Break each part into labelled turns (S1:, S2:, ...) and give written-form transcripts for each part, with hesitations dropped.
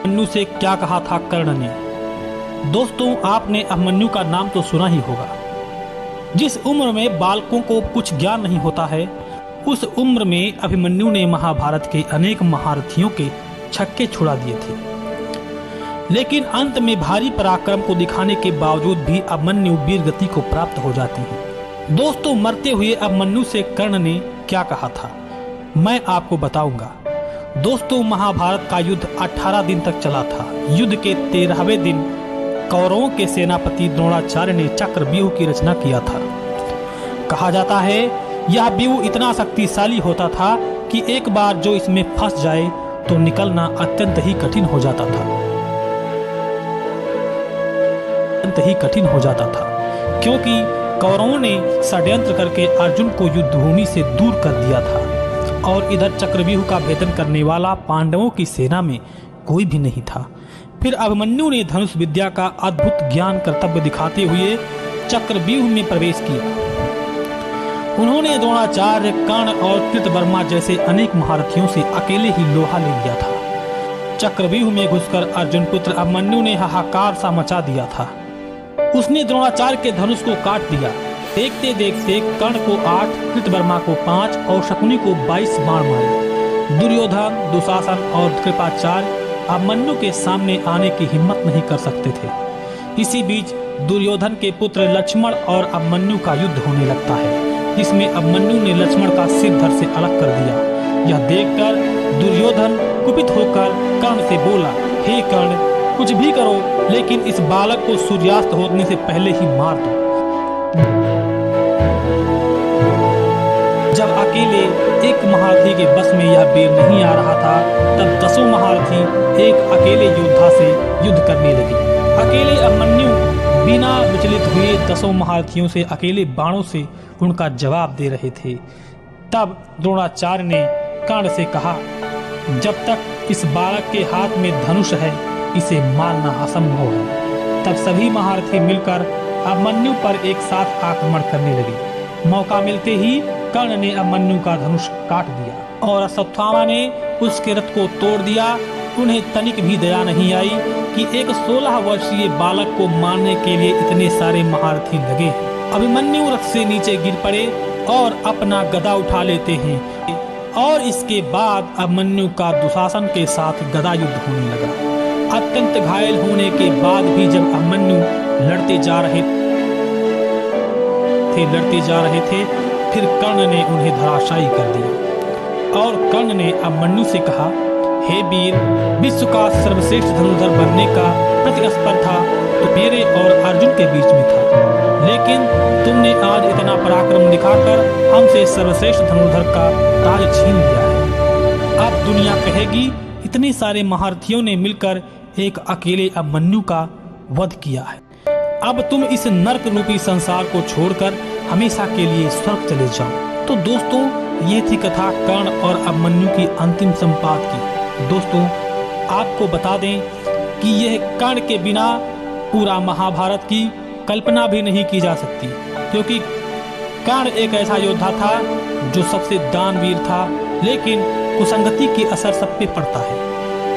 S1: अभिमन्यु से क्या कहा था कर्ण ने। दोस्तों, आपने अभिमन्यु का नाम तो सुना ही होगा। जिस उम्र में बालकों को कुछ ज्ञान नहीं होता है, उस उम्र में अभिमन्यु ने महाभारत के अनेक महारथियों के छक्के छुड़ा दिए थे। लेकिन अंत में भारी पराक्रम को दिखाने के बावजूद भी अभिमन्यु वीर गति को प्राप्त हो जाते हैं। दोस्तों, मरते हुए अभिमन्यु से कर्ण ने क्या कहा था, मैं आपको बताऊंगा। दोस्तों, महाभारत का युद्ध 18 दिन तक चला था। युद्ध के 13वें दिन कौरवों के सेनापति द्रोणाचार्य ने चक्रव्यूह की रचना किया था। कहा जाता है यह व्यूह इतना शक्तिशाली होता था कि एक बार जो इसमें फंस जाए तो निकलना अत्यंत ही कठिन हो जाता था, क्योंकि कौरवों ने षड्यंत्र करके अर्जुन को युद्ध भूमि से दूर कर दिया था और इधर चक्रव्यूह का भेदन करने वाला पांडवों की सेना में कोई भी नहीं था। फिर अभिमन्यु ने धनुष विद्या का अद्भुत ज्ञान कर्तव्य दिखाते हुए चक्रव्यूह में प्रवेश किया। उन्होंने द्रोणाचार्य, कर्ण और कृतवर्मा जैसे अनेक महारथियों से अकेले ही लोहा ले लिया था। चक्रव्यूह में घुसकर अर्जुन पुत्र अभिमन्यु ने हाहाकार सा मचा दिया था। उसने द्रोणाचार्य के धनुष को काट दिया। देखते देखते कर्ण को 8, कृतवर्मा को 5 और शकुनी को 22 बाण मारे। दुर्योधन, दुशासन और कृपाचार्य अभिमन्यु के सामने आने की हिम्मत नहीं कर सकते थे। इसी बीच दुर्योधन के पुत्र लक्ष्मण और अभिमन्यु का युद्ध होने लगता है, जिसमें अभिमन्यु ने लक्ष्मण का सिर धड़ से अलग कर दिया। यह देखकर दुर्योधन कुपित होकर कर्ण से बोला, हे कर्ण, कुछ भी करो, लेकिन इस बालक को सूर्यास्त होने से पहले ही मार दो। जब अकेले एक महारथी के बस में यह वीर नहीं आ रहा था, तब 10 महारथी एक अकेले योद्धा से युद्ध करने लगे। अकेले अभिमन्यु बिना विचलित हुए 10 महारथियों से अकेले बाणों से उनका जवाब दे रहे थे। तब द्रोणाचार्य ने कर्ण से कहा, जब तक इस बालक के हाथ में धनुष है, इसे मारना असंभव है। तब सभी महारथी मिलकर अभिमन्यु पर एक साथ आक्रमण करने लगे। मौका मिलते ही कर्ण ने अभिमन्यु का धनुष काट दिया और अश्वत्थामा ने उसके रथ को तोड़ दिया। उन्हें तनिक भी दया नहीं आई कि एक 16 वर्षीय बालक को मारने के लिए इतने सारे महारथी लगे। अभिमन्यु रथ से नीचे गिर पड़े और अपना गदा उठा लेते हैं और इसके बाद अभिमन्यु का दुशासन के साथ गदा युद्ध होने लगा। अत्यंत घायल होने के बाद भी जब अभिमन्यु लड़ते जा रहे थे फिर कर्ण ने उन्हें धराशायी कर दिया और कर्ण ने अभिमन्यु से कहा, हे वीर, विश्व का सर्वश्रेष्ठ धनुर्धर बनने का प्रतिस्पर्धा तो मेरे और अर्जुन के बीच में था, लेकिन तुमने आज इतना पराक्रम दिखाकर हमसे सर्वश्रेष्ठ धनुर्धर का ताज छीन लिया है। अब दुनिया कहेगी इतने सारे महारथियों ने मिलकर एक अकेले अभिमन्यु का वध किया है। अब तुम इस नर्क रूपी संसार को छोड़कर हमेशा के लिए स्वर्ग चले जाओ। तो दोस्तों, ये थी कथा कर्ण और अभिमन्यु की अंतिम संपात की। दोस्तों, आपको बता दें कि यह कर्ण के बिना पूरा महाभारत की कल्पना भी नहीं की जा सकती, क्योंकि कर्ण एक ऐसा योद्धा था जो सबसे दानवीर था, लेकिन कुसंगति की असर सब पे पड़ता है।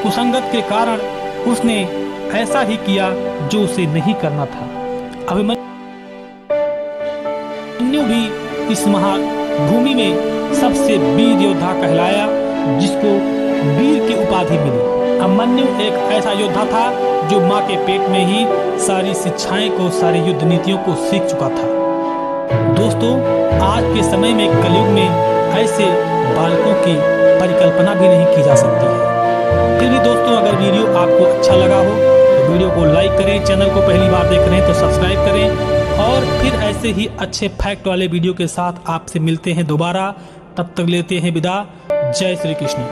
S1: कुसंगत के कारण उसने ऐसा ही किया जो उसे नहीं करना था। अभिमन्यु भी इस महाभूमि में सबसे वीर योद्धा कहलाया, जिसको वीर की उपाधि मिली। अभिमन्यु एक ऐसा योद्धा था जो माँ के पेट में ही सारी शिक्षाएं को, सारी युद्ध नीतियों को सीख चुका था। दोस्तों, आज के समय में कलयुग में ऐसे बालकों की परिकल्पना भी नहीं की जा सकती है। फिर भी दोस्तों, अगर वीडियो आपको अच्छा लगा हो तो वीडियो को लाइक करें, चैनल को पहली बार देख रहे हैं तो सब्सक्राइब करें और फिर ऐसे ही अच्छे फैक्ट वाले वीडियो के साथ आपसे मिलते हैं दोबारा। तब तक लेते हैं विदा। जय श्री कृष्ण।